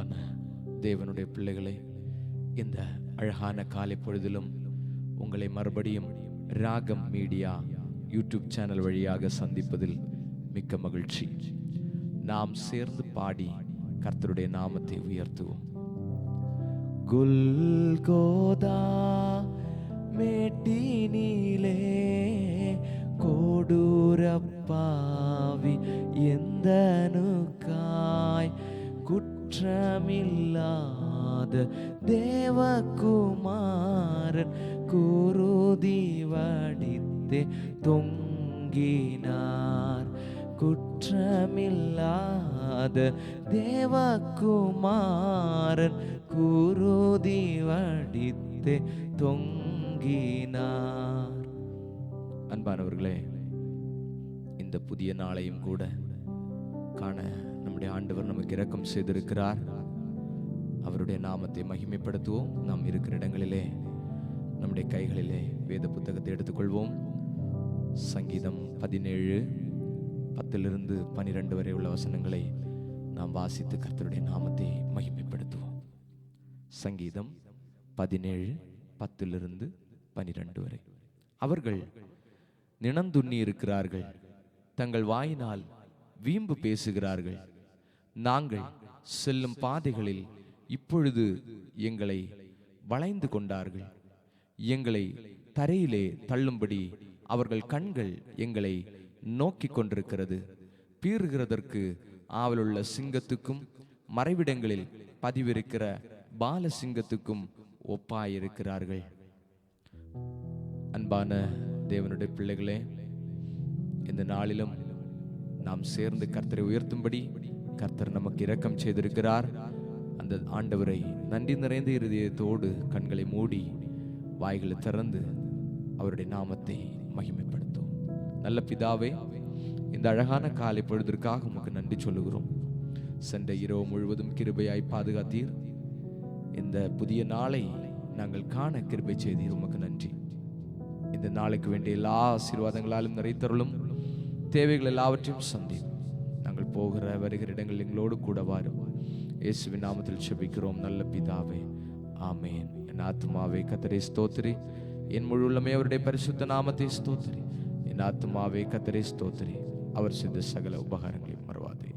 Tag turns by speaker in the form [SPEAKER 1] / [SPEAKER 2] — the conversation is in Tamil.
[SPEAKER 1] அன்பான தேவனுடைய பிள்ளைகளே, இந்த அழகான காலை பொழுதிலும் உங்களை மறுபடியும் ராகம் மீடியா யூடியூப் சேனல் வழியாக சந்திப்பதில் மிக்க மகிழ்ச்சி. நாம் சேர்ந்து பாடி கர்த்தருடைய நாமத்தை உயர்த்துவோம். குல்கோதா மேட்டினிலே கொடூரப்பாவி எந்தனுக்காய் குற்றமில்லாத தேவகுமாரன் குருதி வடித்தே தொங்கினார். குற்றமில்லாத தேவகுமாரன் குருதி வடித்தே தொங்கினார். அன்பானவர்களே, இந்த புதிய நாளையும் கூட காண நம்முடைய ஆண்டவர் நமக்கு இரக்கம் செய்திருக்கிறார். அவருடைய நாமத்தை மகிமைப்படுத்துவோம். நாம் இருக்கிற இடங்களிலே நம்முடைய கைகளிலே வேத புத்தகத்தை எடுத்துக்கொள்வோம். சங்கீதம் 17:10 வரை உள்ள வசனங்களை நாம் வாசித்து கர்த்தருடைய நாமத்தை மகிமைப்படுத்துவோம். சங்கீதம் 17:10 வரை. அவர்கள் நினந்துண்ணி இருக்கிறார்கள், தங்கள் வாயினால் வீம்பு பேசுகிறார்கள். நாங்கள் செல்லும் பாதைகளில் இப்பொழுது எங்களை வளைந்து கொண்டார்கள். எங்களை தரையிலே தள்ளும்படி அவர்கள் கண்கள் எங்களை நோக்கி கொண்டிருக்கிறது. பீறுகிறதற்கு ஆவலுள்ள சிங்கத்துக்கும் மறைவிடங்களில் பதிவிருக்கிற பால சிங்கத்துக்கும் ஒப்பாயிருக்கிறார்கள். அன்பான தேவனுடைய பிள்ளைகளே, இந்த நாளிலும் நாம் சேர்ந்து கர்த்தரை உயர்த்தும்படி கர்த்தர் நமக்கு இரக்கம் செய்திருக்கிறார். அந்த ஆண்டவரை நன்றி நிறைந்த இருதயத்தோடு கண்களை மூடி வாய்களை திறந்து அவருடைய நாமத்தை மகிமைப்படுத்தும். நல்ல பிதாவே, இந்த அழகான காலை பொழுதிற்காக உமக்கு நன்றி சொல்லுகிறோம். சென்ற இரவு முழுவதும் கிருபையாய் பாதுகாத்தீர். இந்த புதிய நாளை நாங்கள் காண கிருபை செய்தீர். உமக்கு நன்றி. இந்த நாளைக்கு வேண்டிய எல்லா ஆசீர்வாதங்களாலும் நிறைத்தருளும். தேவைகள் எல்லாவற்றையும் சந்தி. நாங்கள் போகிற வருகிற இடங்கள் எங்களோடு கூட வாரும். இயேசுவின் நாமத்தில் செபிக்கிறோம் நல்ல பிதாவே, ஆமேன். என் ஆத்துமாவே கர்த்தரை ஸ்தோத்திரி, என் முழு உள்ளமே அவருடைய பரிசுத்த நாமத்தை ஸ்தோத்திரி. என் ஆத்துமாவே கர்த்தரை ஸ்தோத்திரி, அவர் செய்த சகல உபகாரங்களையும் மறவாதே.